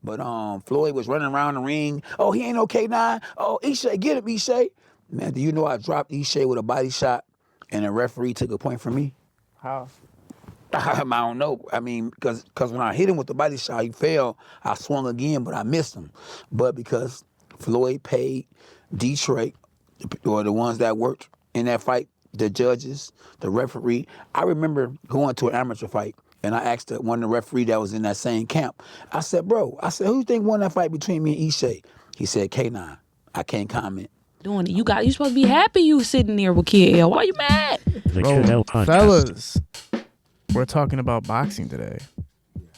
But Floyd was running around the ring. Oh, he ain't no K9. Oh, Ishay, get him, Ishay. Man, do you know I dropped Ishay with a body shot and a referee took a point from me? How? I don't know. I mean, because when I hit him with the body shot, he fell. I swung again, but I missed him. But because Floyd paid Detroit, or the ones that worked in that fight, the judges, the referee. I remember going to an amateur fight, and I asked one of the referee that was in that same camp. I said, bro, who you think won that fight between me and Ishay? He said, K9. I can't comment. Doing it. You supposed to be happy you sitting there with Kid L. Why you mad? Bro, fellas, we're talking about boxing today.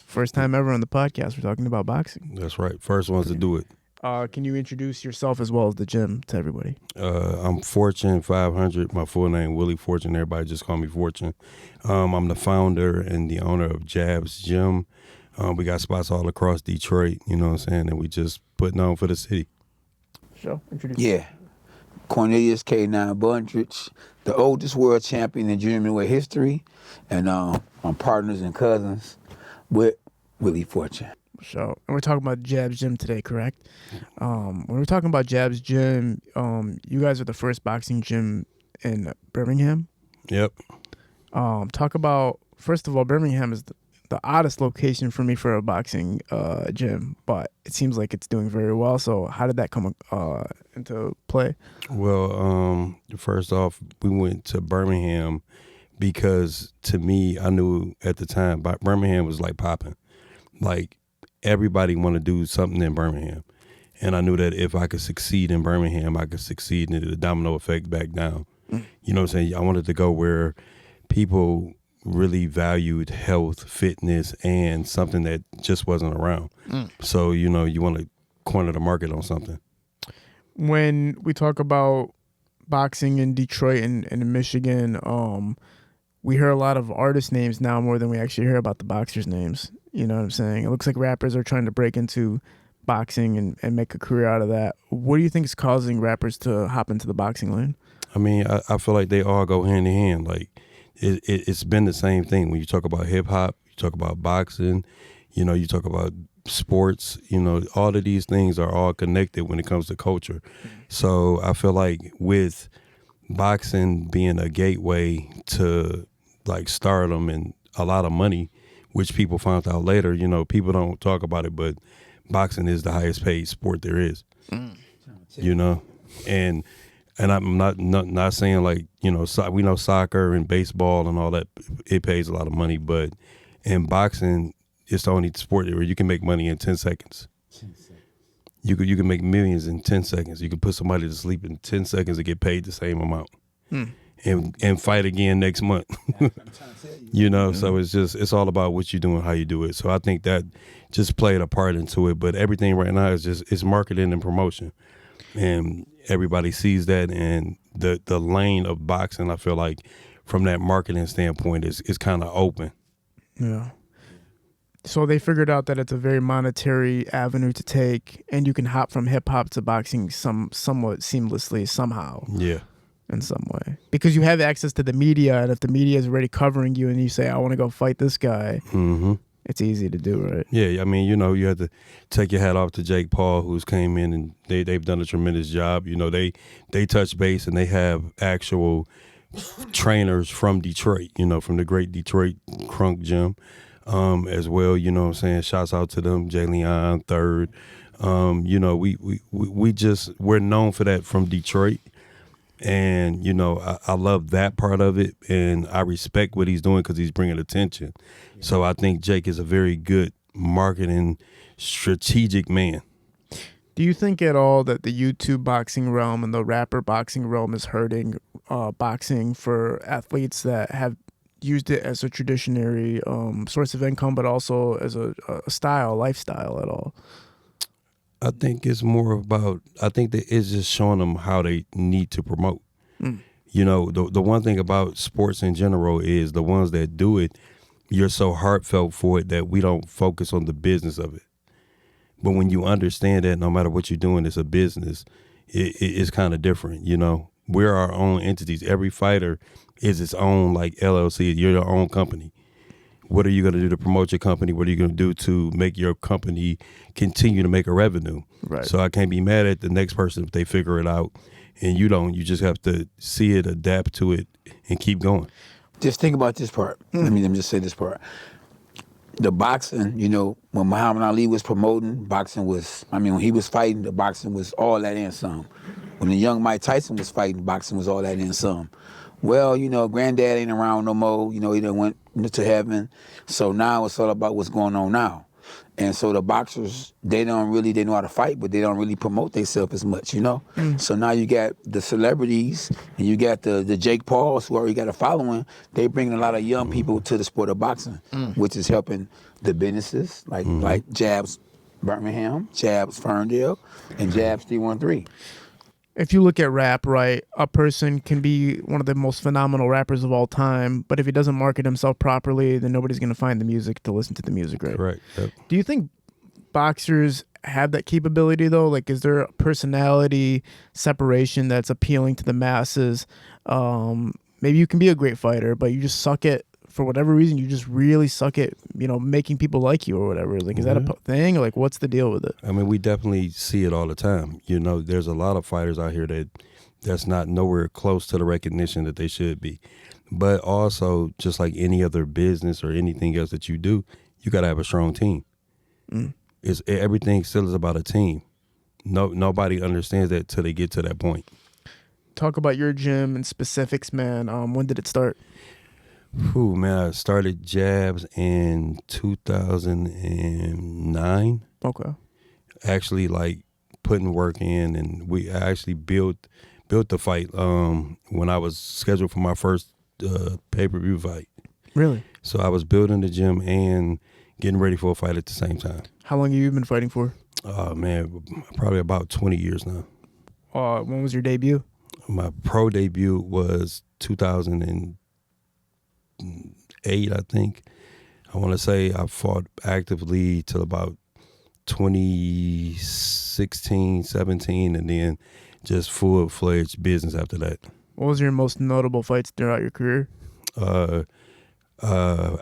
First time ever on the podcast, we're talking about boxing. That's right. First ones to do it. Can you introduce yourself as well as the gym to everybody? I'm Fortune5Hun. My full name, Willie Fortune. Everybody just call me Fortune. I'm the founder and the owner of Jabs Gym. We got spots all across Detroit, you know what I'm saying? And we just putting on for the city. Sure. Introduce Yeah. Cornelius K9 Bundrage, the oldest world champion in junior middleweight history. And I'm partners and cousins with Willie Fortune. So, and we're talking about Jabs Gym today, correct? When we're talking about Jabs Gym, you guys are the first boxing gym in Birmingham. Yep. Talk about, first of all, Birmingham is the oddest location for me for a boxing gym, but it seems like it's doing very well. So how did that come into play? Well, first off, we went to Birmingham because, to me, I knew at the time Birmingham was like popping. Like, everybody want to do something in Birmingham. And I knew that if I could succeed in Birmingham, I could succeed in the domino effect back down. You know what I'm saying? I wanted to go where people really valued health, fitness, and something that just wasn't around. So, you want to corner the market on something. When we talk about boxing in Detroit and in Michigan, we hear a lot of artist names now more than we actually hear about the boxers' names. You know what I'm saying? It looks like rappers are trying to break into boxing and make a career out of that. What do you think is causing rappers to hop into the boxing lane? I mean, I feel like they all go hand in hand. Like, it's been the same thing. When you talk about hip-hop, you talk about boxing, you talk about sports, all of these things are all connected when it comes to culture. So I feel like with boxing being a gateway to, like, stardom and a lot of money, which people found out later, people don't talk about it, but boxing is the highest paid sport there is, and I'm not saying like, we know soccer and baseball and all that, it pays a lot of money, but in boxing, it's the only sport where you can make money in 10 seconds. You can make millions in 10 seconds. You can put somebody to sleep in 10 seconds and get paid the same amount. And fight again next month. So it's all about what you do and how you do it. So I think that just played a part into it. But everything right now is it's marketing and promotion. And everybody sees that, and the lane of boxing, I feel like, from that marketing standpoint, is kind of open. Yeah. So they figured out that it's a very monetary avenue to take, and you can hop from hip-hop to boxing somewhat seamlessly somehow. Yeah. In some way. Because you have access to the media, and if the media is already covering you and you say, I want to go fight this guy, it's easy to do, right? Yeah, I mean, you have to take your hat off to Jake Paul, who's came in, and they've done a tremendous job. They touch base, and they have actual trainers from Detroit, from the great Detroit Crunk Gym as well, you know what I'm saying? Shouts out to them, Jay Leon, third. We're known for that from Detroit. And, I love that part of it, and I respect what he's doing because he's bringing attention. Yeah. So I think Jake is a very good marketing strategic man. Do you think at all that the YouTube boxing realm and the rapper boxing realm is hurting boxing for athletes that have used it as a traditionary source of income, but also as a lifestyle at all? I think it's more about, I think that it's just showing them how they need to promote. The one thing about sports in general is the ones that do it, you're so heartfelt for it that we don't focus on the business of it. But when you understand that no matter what you're doing, it's a business, it's kind of different, We're our own entities. Every fighter is its own, like, LLC. You're your own company. what are you going to do to promote your company? What are you going to do to make your company continue to make a revenue? Right. So I can't be mad at the next person if they figure it out and you don't. You just have to see it, adapt to it, and keep going. Just think about this part. Let me just say this part. The boxing, you know, when Muhammad Ali was promoting, boxing was, when he was fighting, the boxing was all that and some. When the young Mike Tyson was fighting, boxing was all that and some. Well, you know, granddad ain't around no more. You know, he done went to heaven. So now it's all about what's going on now. And so the boxers, they know how to fight, but they don't really promote themselves as much, you know? So now you got the celebrities and you got the Jake Pauls who already got a following. They bringing a lot of young people to the sport of boxing, which is helping the businesses like Jabs Birmingham, Jabs Ferndale, and Jabs 313. If you look at rap, right, a person can be one of the most phenomenal rappers of all time, but if he doesn't market himself properly, then nobody's going to find the music to listen to the music, right? Correct. Yep. Do you think boxers have that capability, though? Like, is there a personality separation that's appealing to the masses? Maybe you can be a great fighter, but you just suck at, for whatever reason, you just really suck at, you know, making people like you or whatever. Like, is that a thing? Or like, what's the deal with it? I mean, we definitely see it all the time. You know, there's a lot of fighters out here that's not nowhere close to the recognition that they should be. But also, just like any other business or anything else that you do, you got to have a strong team. Everything still is about a team. Nobody understands that till they get to that point. Talk about your gym and specifics, man. When did it start? Ooh, man, I started Jabs in 2009. Okay. Actually, like, putting work in, and I actually built the fight when I was scheduled for my first pay-per-view fight. Really? So I was building the gym and getting ready for a fight at the same time. How long have you been fighting for? Man, probably about 20 years now. When was your debut? My pro debut was 2008, I think. I want to say I fought actively till about 2016, 17, and then just full-fledged business after that. What was your most notable fights throughout your career? I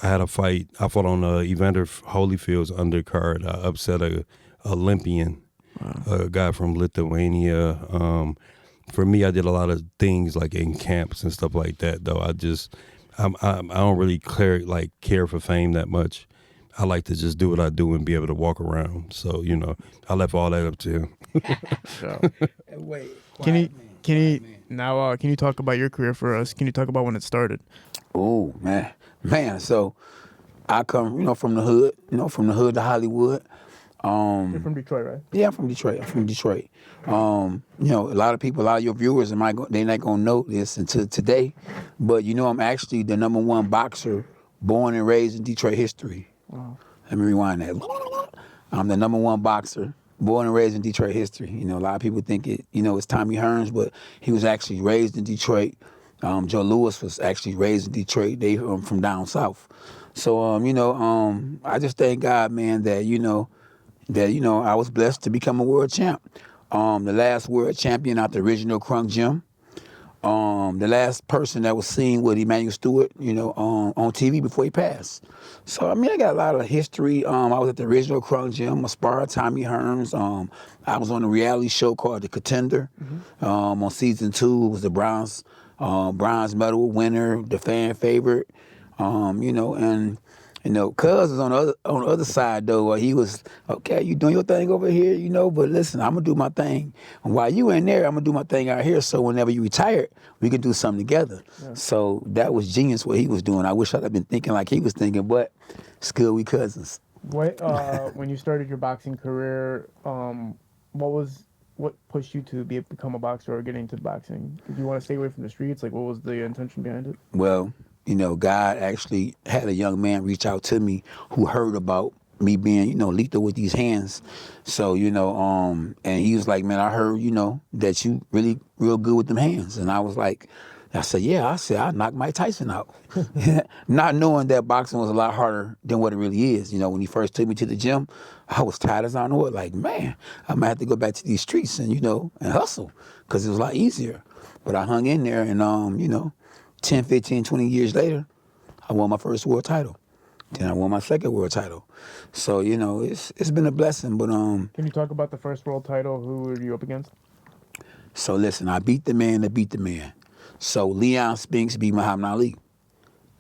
had a fight. I fought on Evander Holyfield's undercard. I upset a Olympian, a guy from Lithuania. For me, I did a lot of things like in camps and stuff like that. Though I don't really care for fame that much. I like to just do what I do and be able to walk around. So, you know, I left all that up to him. Wait, Can you talk about your career for us? Can you talk about when it started? Oh, man. So I come, from the hood, from the hood to Hollywood. You're from Detroit, right? Yeah, I'm from Detroit. A lot of people, a lot of your viewers, they're not gonna know this until today, but I'm actually the #1 boxer born and raised in Detroit history. Wow. Let me rewind that. I'm the #1 boxer born and raised in Detroit history. A lot of people think it's Tommy Hearns, but he was actually raised in Detroit. Joe Louis was actually raised in Detroit. They from down south. So I just thank God, man, that I was blessed to become a world champ. The last world champion out the original Crunk Gym. The last person that was seen with Emmanuel Stewart, on TV before he passed. So, I got a lot of history. I was at the original Crunk Gym. I sparred Tommy Hearns. I was on a reality show called The Contender. On season 2, it was the bronze medal winner, the fan favorite. Cuz is on the other side though. He was, okay, you doing your thing over here, but listen, I'm gonna do my thing. And while you in there, I'm gonna do my thing out here. So whenever you retired, we can do something together. Yeah. So that was genius what he was doing. I wish I'd have been thinking like he was thinking, but it's good we cousins. When you started your boxing career, what pushed you to become a boxer or get into boxing? Did you want to stay away from the streets? Like, what was the intention behind it? Well, God actually had a young man reach out to me who heard about me being, lethal with these hands. So, and he was like, man, I heard, that you really real good with them hands. And I said, yeah, I knocked Mike Tyson out. Not knowing that boxing was a lot harder than what it really is. When he first took me to the gym, I was tired as I know it. Like, man, I might have to go back to these streets and, and hustle because it was a lot easier. But I hung in there and, 10, 15, 20 years later, I won my first world title. Then I won my second world title. So, you know, it's been a blessing. But Can you talk about the first world title? Who were you up against? so listen, I beat the man that beat the man. So Leon Spinks beat Muhammad Ali.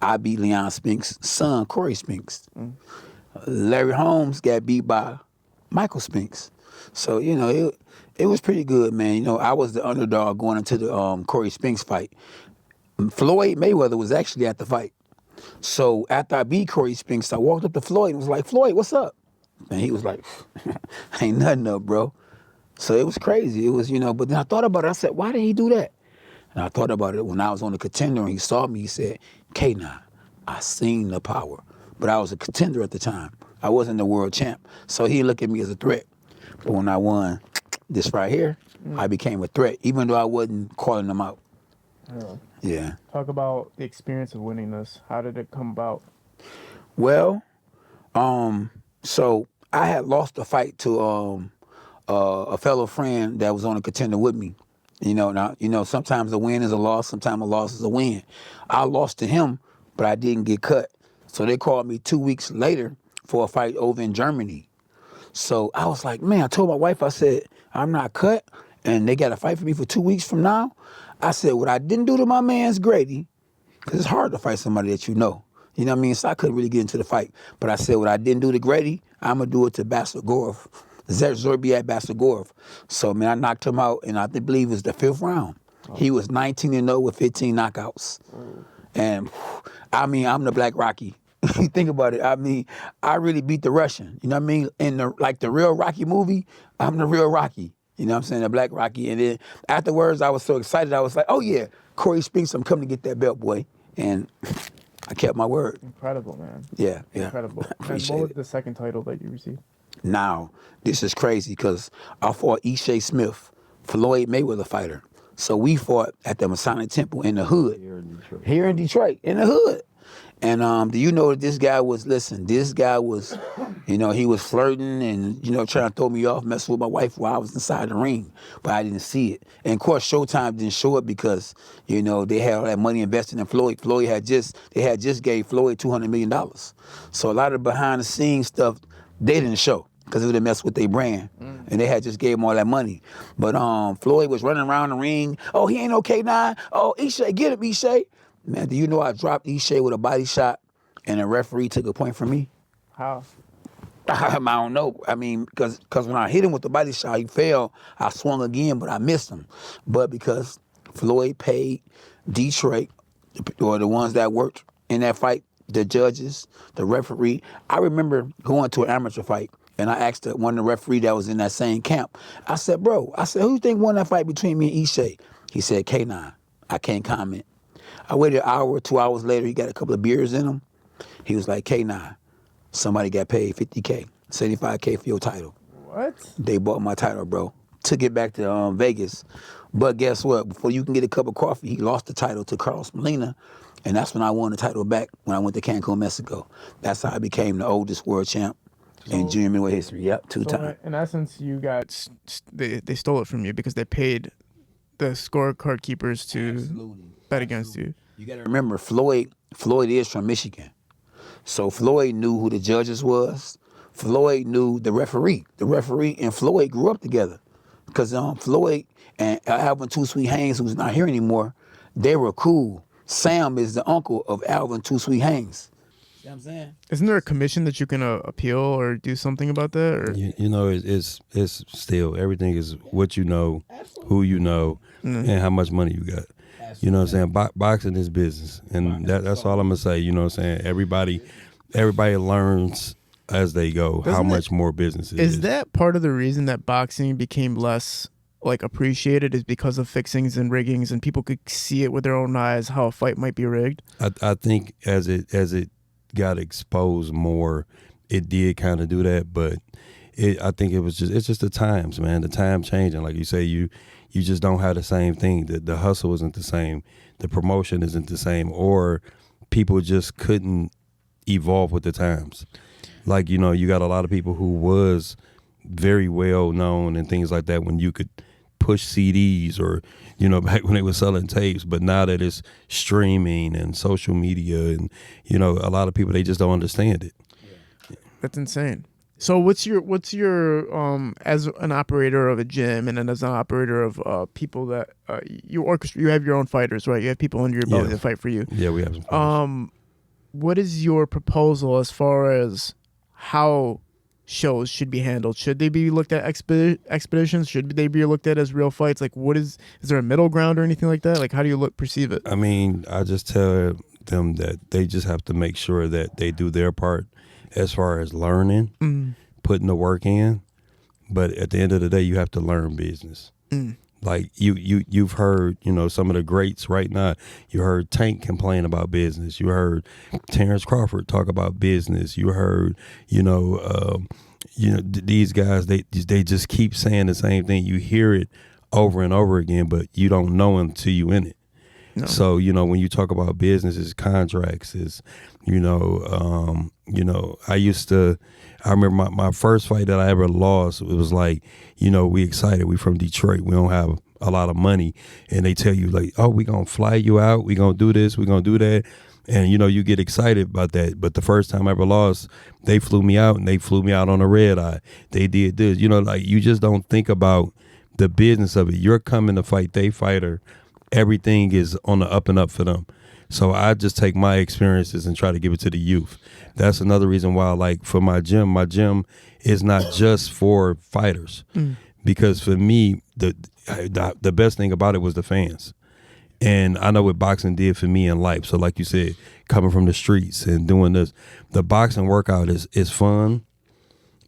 I beat Leon Spinks' son, Corey Spinks. Larry Holmes got beat by Michael Spinks. So, you know, it was pretty good, man. You know, I was the underdog going into the Corey Spinks fight. Floyd Mayweather was actually at the fight. So after I beat Corey Spinks, I walked up to Floyd and was like, Floyd, what's up? And he was like, ain't nothing up, bro. So it was crazy. It was, you know, but then I thought about it. I said, why did he do that? And I thought about it when I was on the Contender and he saw me. He said, K9, I seen the power. But I was a contender at the time. I wasn't the world champ. So he looked at me as a threat. But when I won this right here, I became a threat, even though I wasn't calling them out. Yeah. Talk about the experience of winning this. How did it come about? Well, so I had lost a fight to a fellow friend that was on a Contender with me. You know, now, you know, sometimes a win is a loss, sometimes a loss is a win. I lost to him, but I didn't get cut. So they called me 2 weeks later for a fight over in Germany. So I was like, man, I told my wife, I said, I'm not cut, and they got a fight for me for 2 weeks from now. I said, what I didn't do to my man's Grady, because it's hard to fight somebody that you know. You know what I mean? So I couldn't really get into the fight. But I said, what I didn't do to Grady, I'm going to do it to Basagorov. Zorbiak Basagorov. So, man, I knocked him out, and I believe it was the 5th round. He was 19-0 with 15 knockouts. And, I mean, I'm the Black Rocky. You think about it. I mean, I really beat the Russian. You know what I mean? In the real Rocky movie, I'm the real Rocky. You know what I'm saying? The Black Rocky. And then afterwards, I was so excited. I was like, oh, yeah, Corey Spinks, I'm coming to get that belt, boy. And I kept my word. Incredible, man. Yeah. Incredible. And Appreciate what was it. the second title that you received? Now, this is crazy because I fought Ishe Smith, Floyd Mayweather fighter. So we fought at the Masonic Temple in the hood. Here in Detroit, in the hood. And do you know that this guy was, you know, he was flirting and, you know, trying to throw me off, messing with my wife while I was inside the ring, but I didn't see it. And of course, Showtime didn't show it because, you know, they had all that money invested in Floyd. They had just gave Floyd $200 million. So a lot of behind the scenes stuff, they didn't show because it would have messed with their brand. And they had just gave him all that money. But Floyd was running around the ring. Oh, he ain't okay now. Oh, Ishe, get him, Ishe. Man, do you know I dropped Ishe with a body shot and a referee took a point from me? How? I don't know. I mean, because when I hit him with the body shot, he fell. I swung again, but I missed him. But because Floyd paid Detroit, or the ones that worked in that fight, the judges, the referee. I remember going to an amateur fight, and I asked one of the referee that was in that same camp. I said, bro, who you think won that fight between me and Ishe? He said, K9. I can't comment. I waited an hour, 2 hours later, he got a couple of beers in him. He was like, K9, somebody got paid $50K, $75K for your title. What? They bought my title, bro. Took it back to Vegas. But guess what? Before you can get a cup of coffee, he lost the title to Carlos Molina. And that's when I won the title back when I went to Cancun, Mexico. That's how I became the oldest world champ in junior middleweight history. Yep, 2 times. In essence, you got, they stole it from you because they paid the scorecard keepers to bet against you. You got to remember, Floyd is from Michigan. So Floyd knew who the judges was. Floyd knew the referee. The referee and Floyd grew up together. Because Floyd and Alvin Too Sweet Haynes, who's not here anymore, they were cool. Sam is the uncle of Alvin Too Sweet Haynes. You know what I'm saying? Isn't there a commission that you can appeal or do something about that? Or? You know, it's still, everything is what you know, who you know, and how much money you got. You know what I'm saying? Boxing is business, and that's all I'm gonna say. You know what I'm saying? Everybody learns as they go how much more business it is. Is that part of the reason that boxing became less like appreciated? Is because of fixings and riggings, and people could see it with their own eyes how a fight might be rigged? I think as it got exposed more, it did kind of do that, but I think it's just the times, man. The time changing, like you say, you just don't have the same thing. The hustle isn't the same. The promotion isn't the same, or people just couldn't evolve with the times. Like, you got a lot of people who was very well known and things like that when you could push CDs or, you know, back when they were selling tapes. But now that it's streaming and social media and, you know, a lot of people, they just don't understand it. That's insane. So what's your as an operator of a gym and then as an operator of people that you have your own fighters, right? You have people under your belly that fight for you. Yeah, we have some fighters. What is your proposal as far as how shows should be handled? Should they be looked at expeditions? Should they be looked at as real fights? Like, is there a middle ground or anything like that? Like, how do you perceive it? I mean, I just tell them that they just have to make sure that they do their part as far as learning, putting the work in. But at the end of the day, you have to learn business. Like you've heard, you know, some of the greats right now. You heard Tank complain about business. You heard Terrence Crawford talk about business. You heard, these guys, they just keep saying the same thing. You hear it over and over again, but you don't know until you in it. No. So, you know, when you talk about business, it's contracts, it's, I remember my first fight that I ever lost, it was like, you know, we excited. We from Detroit. We don't have a lot of money. And they tell you like, oh, we going to fly you out. We going to do this. We going to do that. And, you know, you get excited about that. But the first time I ever lost, they flew me out and they flew me out on a red eye. They did this. You know, like you just don't think about the business of it. You're coming to fight they fighter. Everything is on the up and up for them. So I just take my experiences and try to give it to the youth. That's another reason why, like, for my gym is not just for fighters. Because for me, the best thing about it was the fans. And I know what boxing did for me in life. So like you said, coming from the streets and doing this, the boxing workout is fun.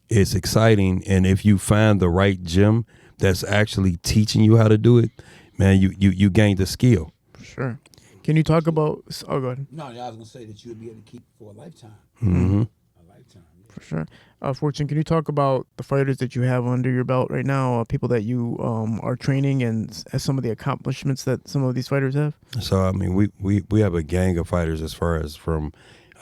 It's exciting. And if you find the right gym that's actually teaching you how to do it, man, you gain the skill. Sure. Can you talk about? Oh, go ahead. No, I was gonna say that you would be able to keep it for a lifetime. Mm-hmm. A lifetime. Yeah. For sure. Fortune, can you talk about the fighters that you have under your belt right now? People that you are training and some of the accomplishments that some of these fighters have. So I mean, we have a gang of fighters as far as from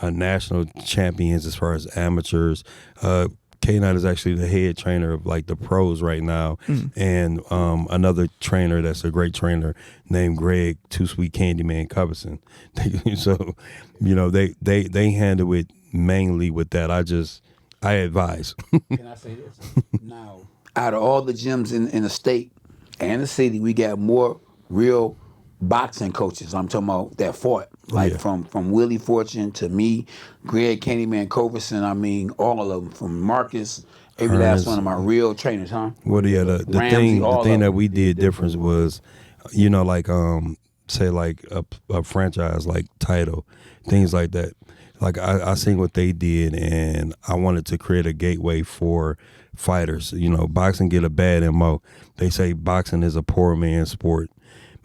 national champions, as far as amateurs. K9 is actually the head trainer of like the pros right now, and another trainer that's a great trainer named Greg Too Sweet Candyman Covison. So, you know, they handle it mainly with that. I advise. Can I say this? Now, out of all the gyms in the state and the city, we got more real boxing coaches. I'm talking about that fought. Like from Willie Fortune to me, Greg Candyman Covison, I mean, all of them, from Marcus, every last one of my real trainers, huh? Well, yeah, the thing that we did different was, you know, like say like a franchise like Title, things like that. Like I seen what they did, and I wanted to create a gateway for fighters. You know, boxing get a bad MO. They say boxing is a poor man's sport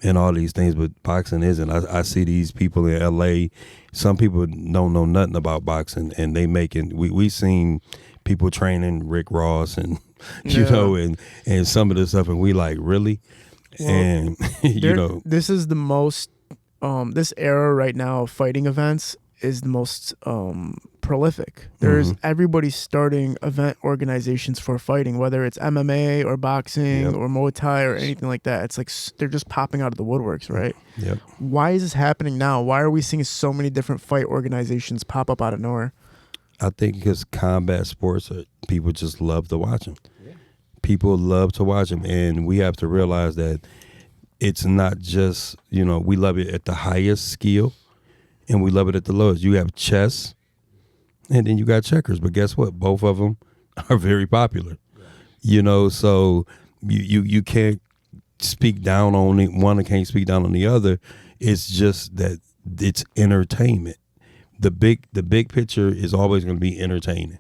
and all these things, but boxing isn't. I see these people in LA, some people don't know nothing about boxing, and they making, we seen people training Rick Ross and, you know, and some of this stuff, and we like, really? Well, and, you know. This is the most, this era right now of fighting events is the most prolific. There's everybody starting event organizations for fighting, whether it's MMA or boxing or Muay Thai or anything like that. It's like they're just popping out of the woodworks, right? Yep. Why is this happening now? Why are we seeing so many different fight organizations pop up out of nowhere? I think because combat sports, people just love to watch them. Yeah. People love to watch them, and we have to realize that it's not just, you know, we love it at the highest skill, and we love it at the lowest. You have chess, and then you got checkers. But guess what? Both of them are very popular. Right. You know, so you can't speak down on it. One can't speak down on the other. It's just that it's entertainment. The big picture is always going to be entertaining.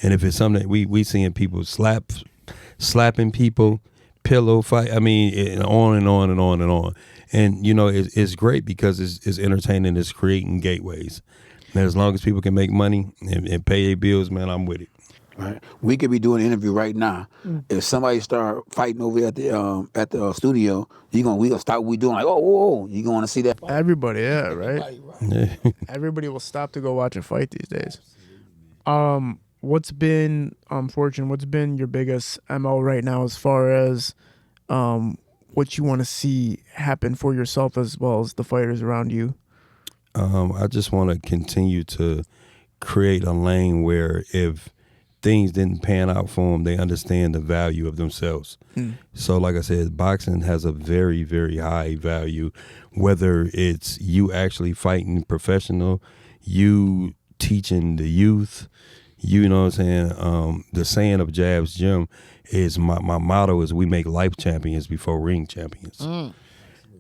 And if it's something that we seeing people slapping people, pillow fight, I mean, and on and on and on and on. And, you know, it's great because it's entertaining. It's creating gateways. And as long as people can make money and pay their bills, man, I'm with it. Right. We could be doing an interview right now. If somebody start fighting over at the studio, we gonna stop what we doing. Like, oh, you gonna want to see that fight? Everybody, yeah, right? Everybody will stop to go watch a fight these days. What's been Fortune? What's been your biggest MO right now as far as what you want to see happen for yourself as well as the fighters around you? I just want to continue to create a lane where if things didn't pan out for them, they understand the value of themselves. So like I said, boxing has a very, very high value, whether it's you actually fighting professional, you teaching the youth, you know what I'm saying? The saying of Jab's Gym is my motto is we make life champions before ring champions.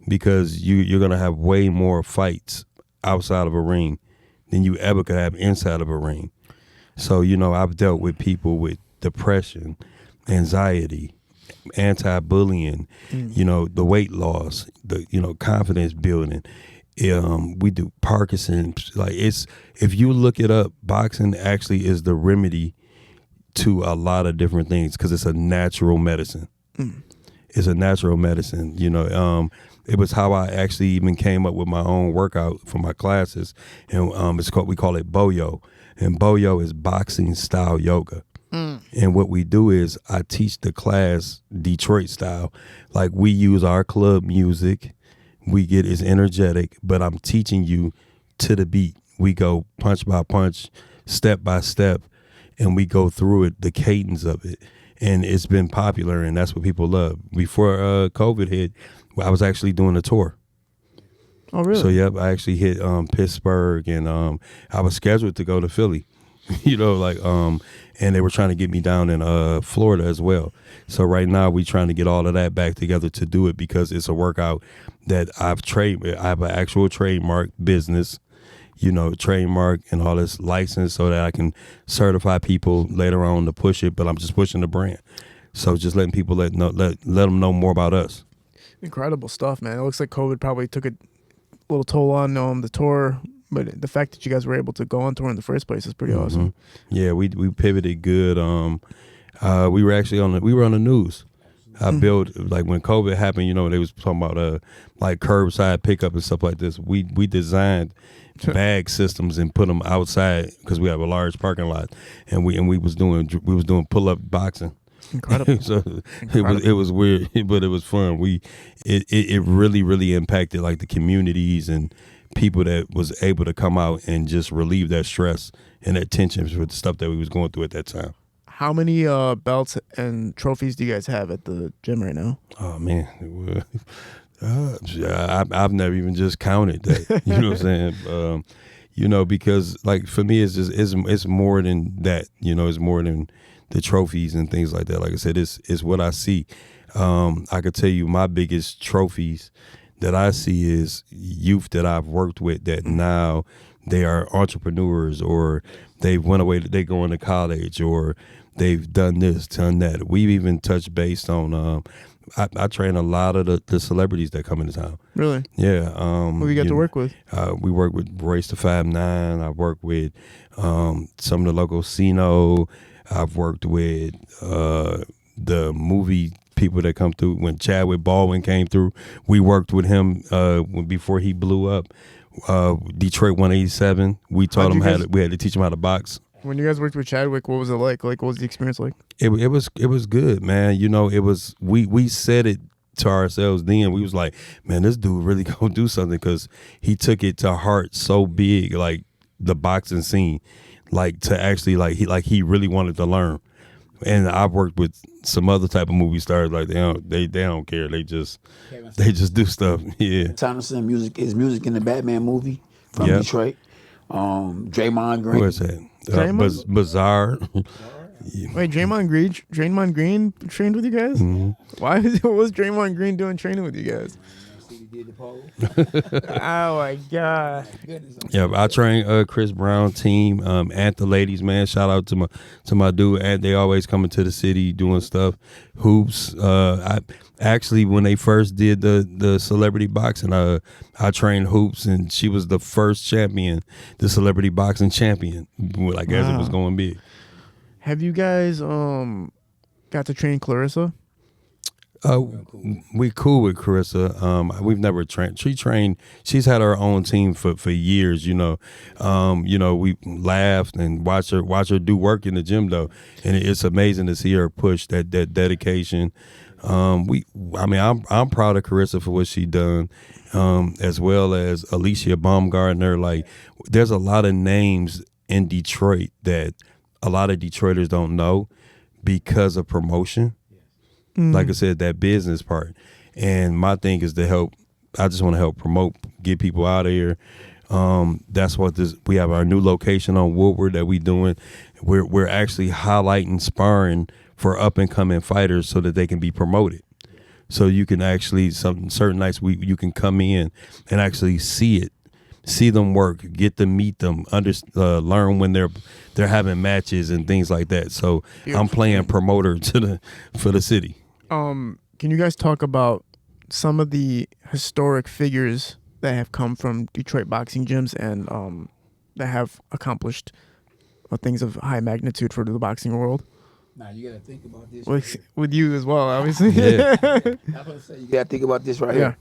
Because you're going to have way more fights outside of a ring than you ever could have inside of a ring. So, you know, I've dealt with people with depression, anxiety, anti-bullying, you know, the weight loss, the, you know, confidence building. We do Parkinson's. Like, it's, if you look it up, boxing actually is the remedy to a lot of different things because it's a natural medicine. It's a natural medicine, you know. It was how I actually even came up with my own workout for my classes, and we call it Boyo, and Boyo is boxing style yoga. And what we do is I teach the class Detroit style, like we use our club music, we get as energetic, but I'm teaching you to the beat. We go punch by punch, step by step, and we go through it, the cadence of it. And it's been popular, and that's what people love. Before COVID hit, I was actually doing a tour. Oh, really? So, yep, I actually hit Pittsburgh, and I was scheduled to go to Philly, you know, like, and they were trying to get me down in Florida as well. So right now we trying to get all of that back together to do it because it's a workout that I have an actual trademark business, you know, trademark and all this license so that I can certify people later on to push it, but I'm just pushing the brand. So just letting people let them know more about us. Incredible stuff, man. It looks like COVID probably took a little toll on the tour, but the fact that you guys were able to go on tour in the first place is pretty awesome. Yeah, we pivoted good. We were actually on the news. I built, like when COVID happened, you know, they was talking about like curbside pickup and stuff like this. We designed bag systems and put them outside because we have a large parking lot, and we was doing pull up boxing. Incredible. So it was weird, but it was fun. It really impacted like the communities and people that was able to come out and just relieve that stress and that tension for the stuff that we was going through at that time. How many belts and trophies do you guys have at the gym right now? Oh man, I've never even just counted that. You know what I'm saying? You know, because like for me, it's more than that. You know, it's more than the trophies and things like that. Like I said, it's what I see. I could tell you my biggest trophies that I see is youth that I've worked with that now they are entrepreneurs, or they went away, they going to college, or they've done this, done that. We've even touched based on, I train a lot of the celebrities that come into town. Really? Yeah. Who you got to work with? We work with Royce the 5'9". I work with some of the local Sino. I've worked with the movie people that come through. When Chadwick Baldwin came through, we worked with him before he blew up. Detroit 187. We taught him we had to teach him how to box. When you guys worked with Chadwick, what was it like? Like, what was the experience like? It was good, man. You know, it was we said it to ourselves then. We was like, man, this dude really gonna do something, because he took it to heart so big, like the boxing scene, like to actually he really wanted to learn. And I've worked with some other type of movie stars, like they don't care. They just do stuff. Yeah. Thompson music in the Batman movie from Detroit. Draymond Green. Where's that? Draymond? Bizarre. Wait, Draymond Green trained with you guys? Mm-hmm. What was Draymond Green doing training with you guys? Oh my God. Yeah, I train Chris Brown team, and the ladies, man. Shout out to my dude, and they always coming to the city doing stuff. Hoops. I actually, when they first did the celebrity boxing, I trained Hoops, and she was the first champion, the celebrity boxing champion, like as it was going big. Have you guys got to train Clarissa? We cool with Carissa. We've never trained. She trained. She's had her own team for years. We laughed and watch her do work in the gym though, and it's amazing to see her push that dedication. I'm proud of Carissa for what she done, as well as Alicia Baumgartner. Like, there's a lot of names in Detroit that a lot of Detroiters don't know because of promotion. Like I said, that business part. And my thing is to help. I just want to help promote, get people out of here. That's what we have our new location on Woodward that we doing. We're actually highlighting sparring for up and coming fighters so that they can be promoted. So you can actually, certain nights you can come in and actually see them work, get to meet them, learn when they're having matches and things like that. So I'm playing promoter for the city. Can you guys talk about some of the historic figures that have come from Detroit boxing gyms and that have accomplished things of high magnitude for the boxing world? Now you gotta think about this. With you as well, obviously. Yeah. I was gonna say, you gotta think about this right here.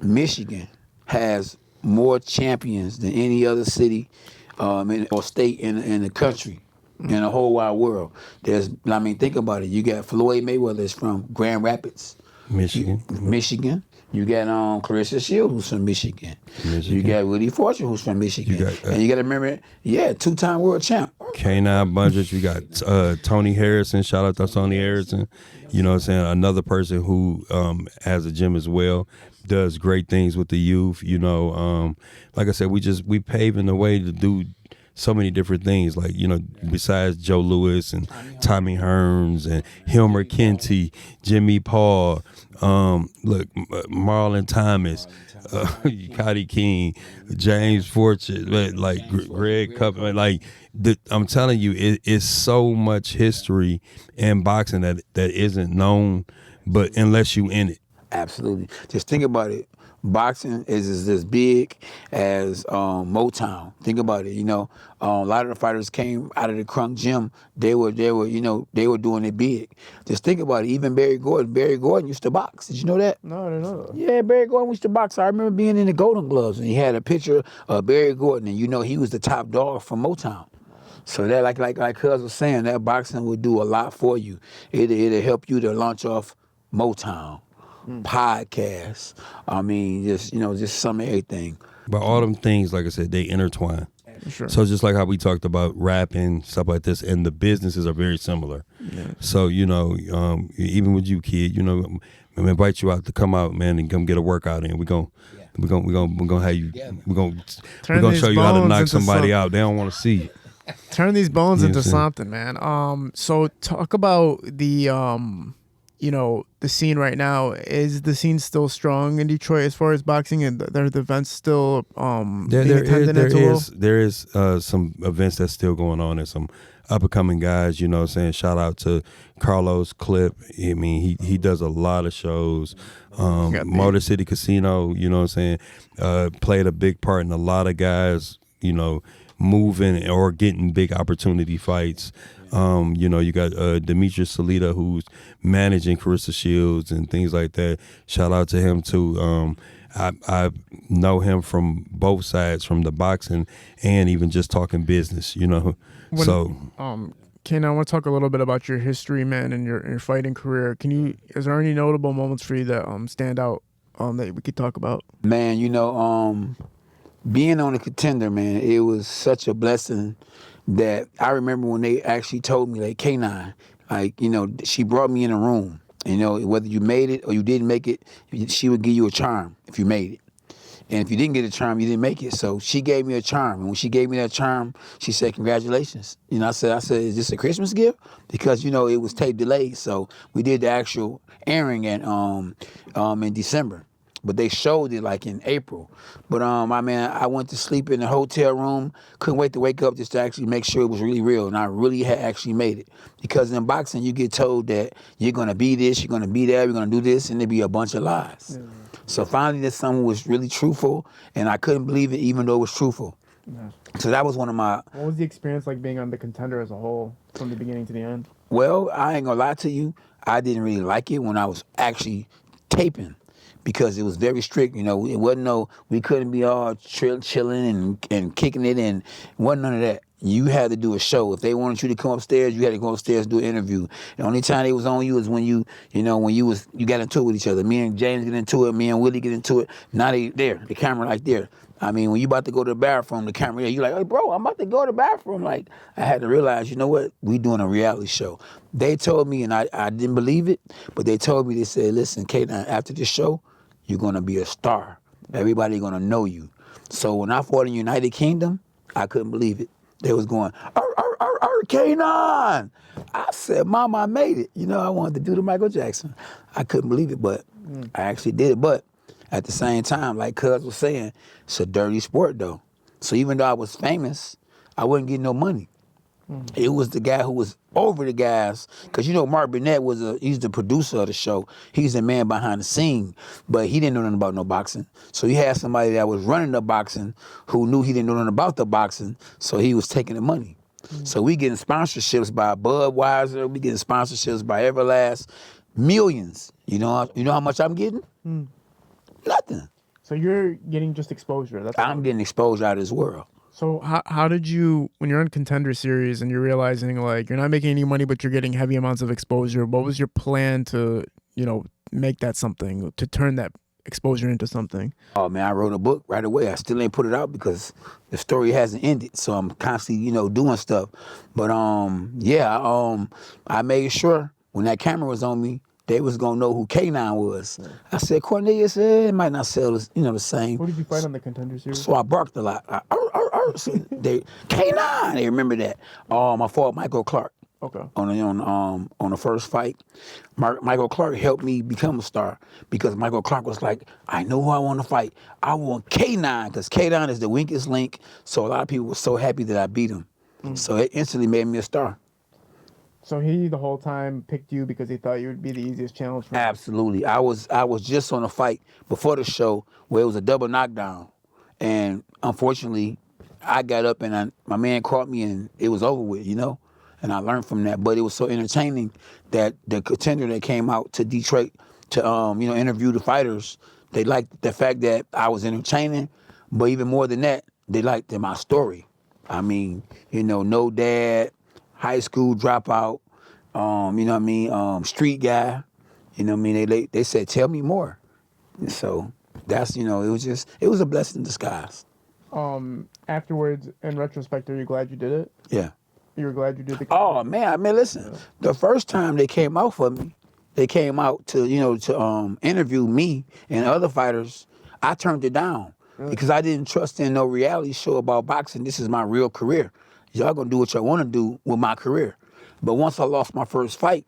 Michigan has more champions than any other city or state in the country, in the whole wide world. Think about it. You got Floyd Mayweather is from Grand Rapids, Michigan. You got Clarissa Shields, who's from Michigan. You got Willie Fortune, who's from Michigan. And you got to remember, two-time world champ. Canine Bundrage. You got Tony Harrison. Shout out to Tony Harrison. You know what I'm saying? Another person who has a gym as well. Does great things with the youth. Like I said, we paving the way to do so many different things. Like, besides Joe Louis and Tommy Hearns and Hilmer Kenty, Jimmy Paul, Marlon Thomas, Cotty King, James Fortune, like Greg Cup, I'm telling you, it's so much history in boxing that isn't known, but unless you in it. Absolutely. Just think about it. Boxing is as big as Motown. Think about it. A lot of the fighters came out of the Crunk gym. They were doing it big. Just think about it. Even Barry Gordon used to box. Did you know that? No, I didn't know that. Yeah, Barry Gordon used to box. I remember being in the Golden Gloves and he had a picture of Barry Gordon, and he was the top dog from Motown. So that, like Cuz was saying, that boxing would do a lot for you. It'll help you to launch off Motown. Podcasts. Just some of everything. But all them things, like I said, they intertwine. Sure. So just like how we talked about rapping, stuff like this, and the businesses are very similar. Yeah. So, even with you, kid, I'm gonna invite you out to come out, man, and come get a workout in. We're gonna have you. We're gonna show you how to knock somebody out. They don't want to see you. Turn these bones into something, man. So talk about the the scene right now. Is the scene still strong in Detroit as far as boxing, and are the events still there is some events that's still going on, and some up and coming guys, shout out to Carlos Clip. I mean, he does a lot of shows. Motor City Casino, played a big part in a lot of guys, moving or getting big opportunity fights. You got Demetrius Salita, who's managing Carissa Shields and things like that. Shout out to him too. I know him from both sides, from the boxing and even just talking business. Ken, I want to talk a little bit about your history, man, and your fighting career. Is there any notable moments for you that stand out that we could talk about? Man, being on the Contender, man, it was such a blessing that I remember when they actually told me, like, K9, she brought me in a room. Whether you made it or you didn't make it, she would give you a charm if you made it. And if you didn't get a charm, you didn't make it. So she gave me a charm. And when she gave me that charm, she said, congratulations. I said, is this a Christmas gift? Because, it was tape delayed. So we did the actual airing in December. But they showed it like in April. But I went to sleep in the hotel room. Couldn't wait to wake up just to actually make sure it was really real. And I really had actually made it. Because in boxing, you get told that you're going to be this, you're going to be that, you're going to do this, and there be a bunch of lies. Yeah. So finally, that someone was really truthful, and I couldn't believe it even though it was truthful. Yeah. So that was one of my... What was the experience like being on the Contender as a whole, from the beginning to the end? Well, I ain't gonna lie to you. I didn't really like it when I was actually taping because it was very strict. You know, it wasn't we couldn't be all chilling and kicking it, and wasn't none of that. You had to do a show. If they wanted you to come upstairs, you had to go upstairs and do an interview. The only time they was on you is when you got into it with each other. Me and James get into it. Me and Willie get into it. Now they there. The camera like there. I mean, when you about to go to the bathroom, the camera there, you like, hey, bro, I'm about to go to the bathroom. Like, I had to realize, you know what? We doing a reality show. They told me, and I didn't believe it, but they told me, they said, listen, Kate, after this show, you're going to be a star. Everybody going to know you. So when I fought in United Kingdom, I couldn't believe it. They was going, K9. I said, Mama, I made it. You know, I wanted to do the Michael Jackson. I couldn't believe it, but I actually did it. But at the same time, like Cuz was saying, it's a dirty sport, though. So even though I was famous, I wasn't getting no money. It was the guy who was over the guys, because you know Mark Burnett he's the producer of the show. He's the man behind the scene, but he didn't know nothing about no boxing. So he had somebody that was running the boxing who knew he didn't know nothing about the boxing, so he was taking the money. So we getting sponsorships by Budweiser, we getting sponsorships by Everlast, millions. You know how much I'm getting? Nothing. So you're getting just exposure. I'm getting exposure out of this world. So how did you, when you're on Contender series and you're realizing like you're not making any money but you're getting heavy amounts of exposure, what was your plan to, make that something, to turn that exposure into something? Oh man, I wrote a book right away. I still ain't put it out because the story hasn't ended. So I'm constantly, doing stuff. But I made sure when that camera was on me, they was gonna know who K9 was. Yeah. I said, Cornelius, it might not sell the same. Who did you fight on the Contender series? So I barked a lot. So K9, they remember that. I fought Michael Clark. Okay. On the first fight, Michael Clark helped me become a star because Michael Clark was like, I know who I want to fight. I want K9 because K9 is the weakest link. So a lot of people were so happy that I beat him. So it instantly made me a star. So he the whole time picked you because he thought you would be the easiest challenge for him? Absolutely. I was just on a fight before the show where it was a double knockdown. And unfortunately, I got up and my man caught me and it was over with, And I learned from that. But it was so entertaining that the Contender that came out to Detroit to interview the fighters, they liked the fact that I was entertaining. But even more than that, they liked my story. I mean, no dad, high school dropout, street guy, they said, tell me more. And so that's, it was a blessing in disguise. Afterwards, in retrospect, are you glad you did it? Yeah. You were glad you did the... Oh, man, listen, the first time they came out for me, they came out to interview me and other fighters, I turned it down because I didn't trust in no reality show about boxing. This is my real career. Y'all gonna do what y'all want to do with my career. But once I lost my first fight,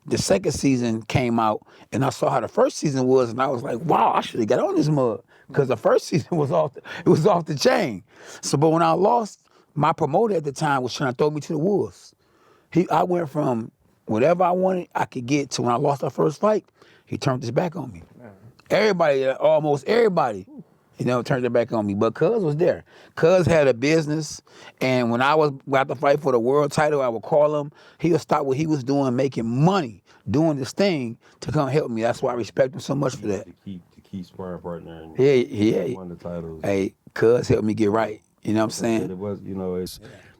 the second season came out, and I saw how the first season was, and I was like, wow, I should have got on this mug because the first season was off the chain. So, but when I lost, my promoter at the time was trying to throw me to the wolves. I went from whatever I wanted I could get to when I lost our first fight, he turned his back on me. Everybody, almost everybody, turned their back on me. But Cuz was there. Cuz had a business, and when I was about to fight for the world title, I would call him. He would stop what he was doing, making money, doing this thing to come help me. That's why I respect him so much for that. The key sparring partner. And yeah. Won the titles. Hey, Cuz helped me get right. You know what I'm saying? It was,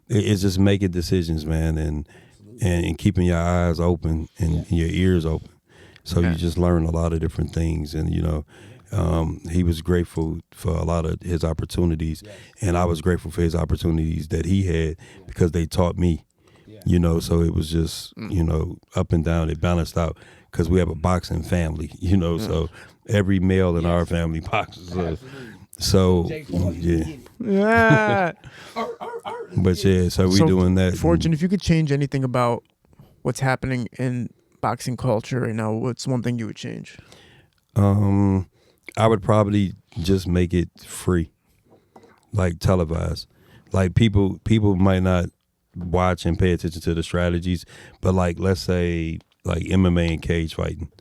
it's just making decisions, man, and keeping your eyes open and your ears open. So you just learn a lot of different things, and he was grateful for a lot of his opportunities, and I was grateful for his opportunities that he had because they taught me, So it was just up and down. It balanced out because we have a boxing family, So every male in our family boxes. So yeah. But so we doing that. Fortune, if you could change anything about what's happening in boxing culture right now, what's one thing you would change? I would probably just make it free, like televised. Like people might not watch and pay attention to the strategies, but like let's say like MMA and cage fighting.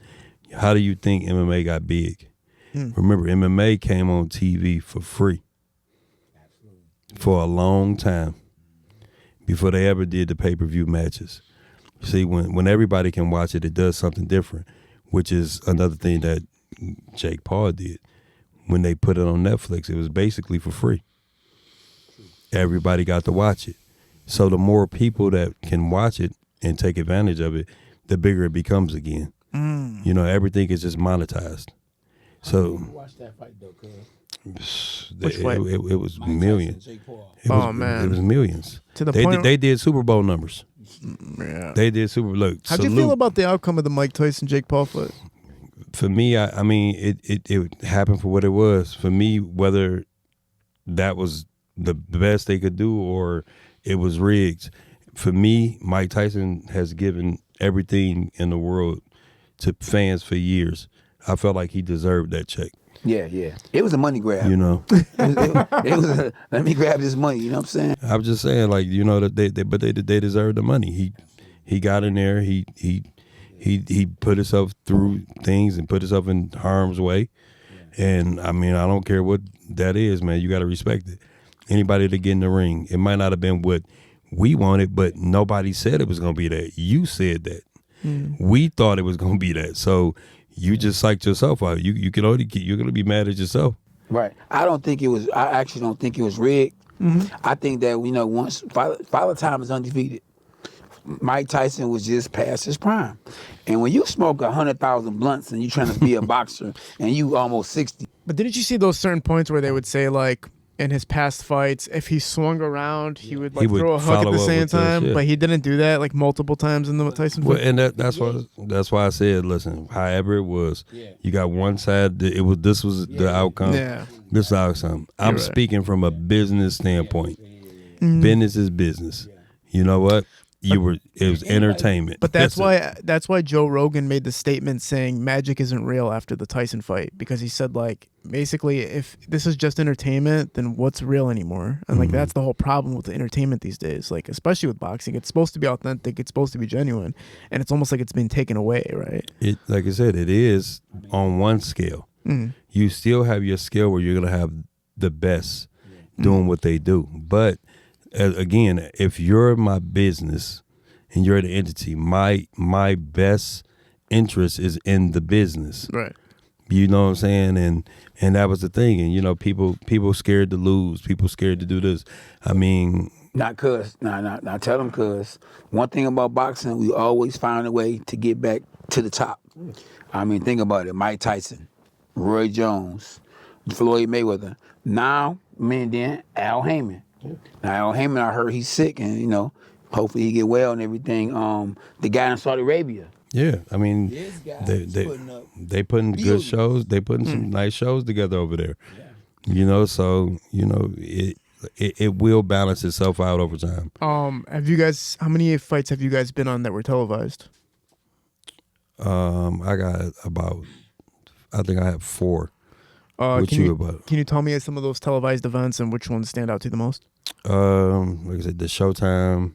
How do you think MMA got big? Remember, MMA came on TV for free for a long time before they ever did the pay-per-view matches. See, when everybody can watch it, it does something different, which is another thing that Jake Paul did. When they put it on Netflix, it was basically for free. Everybody got to watch it. So the more people that can watch it and take advantage of it, the bigger it becomes again. You know, everything is just monetized. So Watch that fight though, cuz. it was millions. Jake Paul. Man. It was millions. To the They point. they did Super Bowl numbers. Yeah. They did Super Bowl. How'd you feel about the outcome of the Mike Tyson Jake Paul fight? For me, I mean, it happened for what it was. For me, whether that was the best they could do or it was rigged. For me, Mike Tyson has given everything in the world to fans for years. I felt like he deserved that check. Yeah. It was a money grab. You know, it was let me grab this money. You know what I'm saying? I'm just saying, like, you know, that they deserve the money. He got in there. He put himself through things and put himself in harm's way. And I mean, I don't care what that is, man. You got to respect it. Anybody that get in the ring, it might not have been what we wanted, but nobody said it was going to be that. You said that. We thought it was going to be that. So you just psyched yourself out. You're going to be mad at yourself. Right. I actually don't think it was rigged. I think that, you know, once Father Time is undefeated. Mike Tyson was just past his prime. And when you smoke 100,000 blunts and you trying to be a boxer and you almost 60. But didn't you see those certain points where they would say, like, in his past fights, if he swung around, he would throw a hook at the same time, but he didn't do that like multiple times in the Tyson fight. Well, and that's why I said, listen, however it was, you got one side. This was the outcome. Yeah. This is the outcome. I'm right. speaking from a business standpoint. Business is business. You know what? It was entertainment. But that's why Joe Rogan made the statement saying magic isn't real after the Tyson fight, because he said, like, basically, if this is just entertainment, then what's real anymore? And like that's the whole problem with the entertainment these days. Like, especially with boxing, it's supposed to be authentic, it's supposed to be genuine, and it's almost like it's been taken away, right? It, like I said, it is on one scale. You still have your scale where you're gonna have the best doing what they do, but again, if you're my business and you're the entity, my best interest is in the business. Right. You know what I'm saying? And that was the thing. And, you know, people scared to lose. People scared to do this. I mean... Not cuz. Not tell them cuz. One thing about boxing, we always find a way to get back to the top. I mean, think about it. Mike Tyson, Roy Jones, Floyd Mayweather. Now, then Al Heyman. Now, Al Heyman, I heard he's sick, and, you know, hopefully he get well and everything. The guy in Saudi Arabia. Yeah, I mean, they putting good shows. They putting some nice shows together over there. You know, so, you know, it will balance itself out over time. Have you guys? How many fights have you guys been on that were televised? I got I think I have 4. Can you tell me some of those televised events and which ones stand out to you the most? Like I said, the Showtime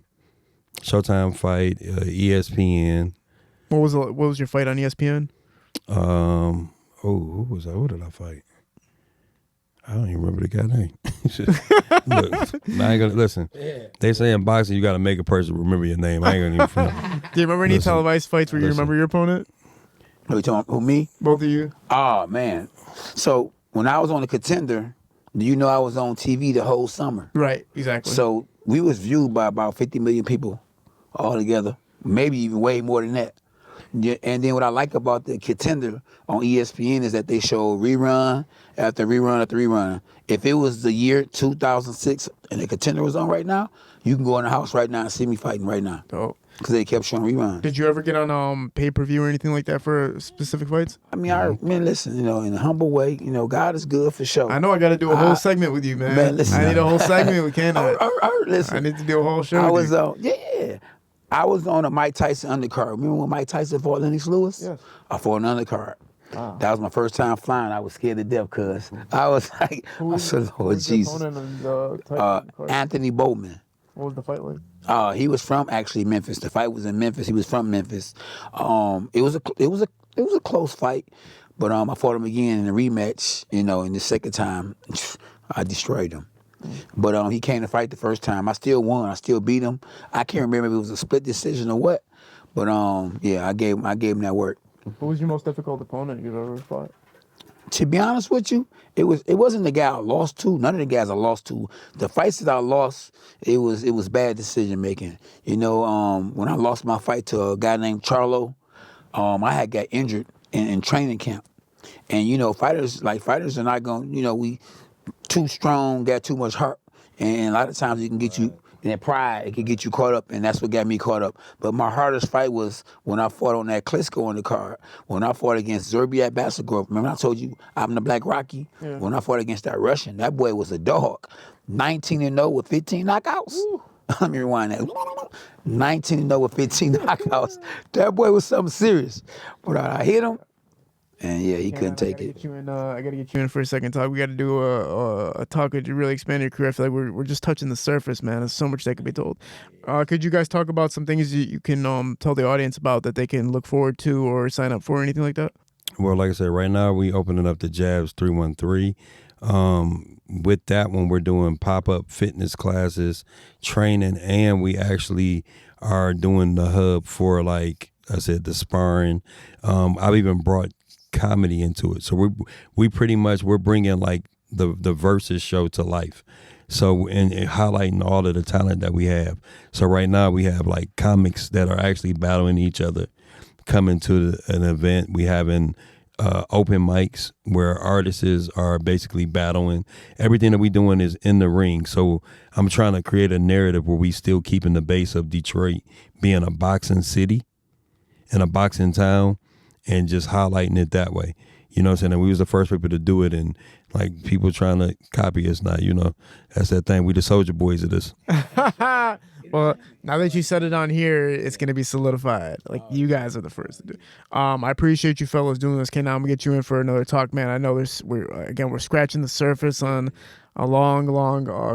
fight, ESPN. What was your fight on ESPN? Who was that? Who did I fight? I don't even remember the guy's name. Look, I ain't gonna listen. They say in boxing you got to make a person remember your name. I ain't gonna even. Do you remember any televised fights where you remember your opponent? Are you talking who, me? Both of you? Oh, man. So when I was on the Contender, do you know I was on TV the whole summer? Right, exactly. So we was viewed by about 50 million people all together, maybe even way more than that. And then what I like about the Contender on ESPN is that they show rerun after rerun after rerun. If it was the year 2006 and the Contender was on right now, you can go in the house right now and see me fighting right now. Dope. Because they kept showing reruns. Did you ever get on pay-per-view or anything like that for specific fights? I mean, listen, you know, in a humble way, you know, God is good for sure. I know I got to do a whole segment with you, man. Man, listen. I need a whole segment with Canada. Listen. I need to do a whole show. I was on a Mike Tyson undercard. Remember when Mike Tyson fought Lennox Lewis? Yes. I fought an undercard. Wow. That was my first time flying. I was scared to death because I was like, Lord Jesus. Anthony Bowman. What was the fight like? He was from actually Memphis. The fight was in Memphis. He was from Memphis. It was a close fight, but I fought him again in a rematch. You know, in the second time, I destroyed him. But he came to fight the first time. I still won. I still beat him. I can't remember if it was a split decision or what. But yeah, I gave him that work. Who was your most difficult opponent you've ever fought? To be honest with you, it wasn't the guy I lost to. None of the guys I lost to. The fights that I lost, it was bad decision making. You know, when I lost my fight to a guy named Charlo, I had got injured in training camp. And you know, fighters are not going. You know, we too strong, got too much heart, and a lot of times it can get you. And that pride, it can get you caught up, and that's what got me caught up. But my hardest fight was when I fought on that Klitschko on the card. When I fought against Zerbiak Basagorov. Remember I told you I'm the Black Rocky? Yeah. When I fought against that Russian, that boy was a dog. 19-0 with 15 knockouts. Let me rewind that. 19-0 with 15 knockouts. That boy was something serious. But I hit him. And yeah, he couldn't take it. I gotta get you in for a second talk. We gotta do a talk to really expand your career. I feel like we're just touching the surface, man. There's so much that could be told. Could you guys talk about some things you can tell the audience about that they can look forward to or sign up for or anything like that? Well, like I said, right now we opening up the Jabs 313. With that one, we're doing pop-up fitness classes, training, and we actually are doing the hub for, like I said, the sparring. I've even brought comedy into it, so we're bringing like the versus show to life, so and highlighting all of the talent that we have. So right now we have like comics that are actually battling each other coming to an event. We having open mics where artists are basically battling. Everything that we doing is in the ring, so I'm trying to create a narrative where we still keeping the base of Detroit being a boxing city and a boxing town, and just highlighting it that way. You know what I'm saying? And we was the first people to do it, and like people trying to copy us now, you know. That's that thing. We the soldier boys of this. Well, now that you said it on here, it's gonna be solidified. Like you guys are the first to do it. I appreciate you fellas doing this. Ken, now I'm gonna get you in for another talk, man. I know we're scratching the surface on a long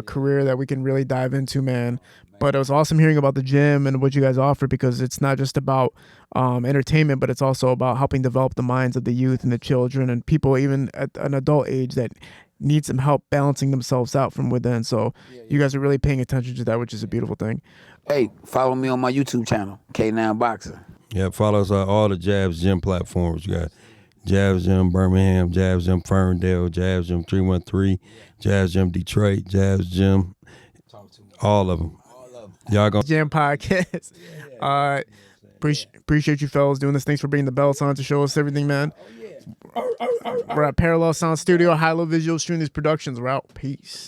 career that we can really dive into, man. But it was awesome hearing about the gym and what you guys offer, because it's not just about entertainment, but it's also about helping develop the minds of the youth and the children and people even at an adult age that need some help balancing themselves out from within. So you guys are really paying attention to that, which is a beautiful thing. Hey, follow me on my YouTube channel, K9 Boxer. Yeah, follow us on all the Jabs Gym platforms. You got Jabs Gym Birmingham, Jabs Gym Ferndale, Jabs Gym 313, Jabs Gym Detroit, Jabs Gym, all of them. Y'all go Jam podcast. Appreciate you fellas doing this. Thanks for bringing the belts on to show us everything, man. We're at Parallel Sound Studio, High Low Visual Stream these productions. We're out. Peace.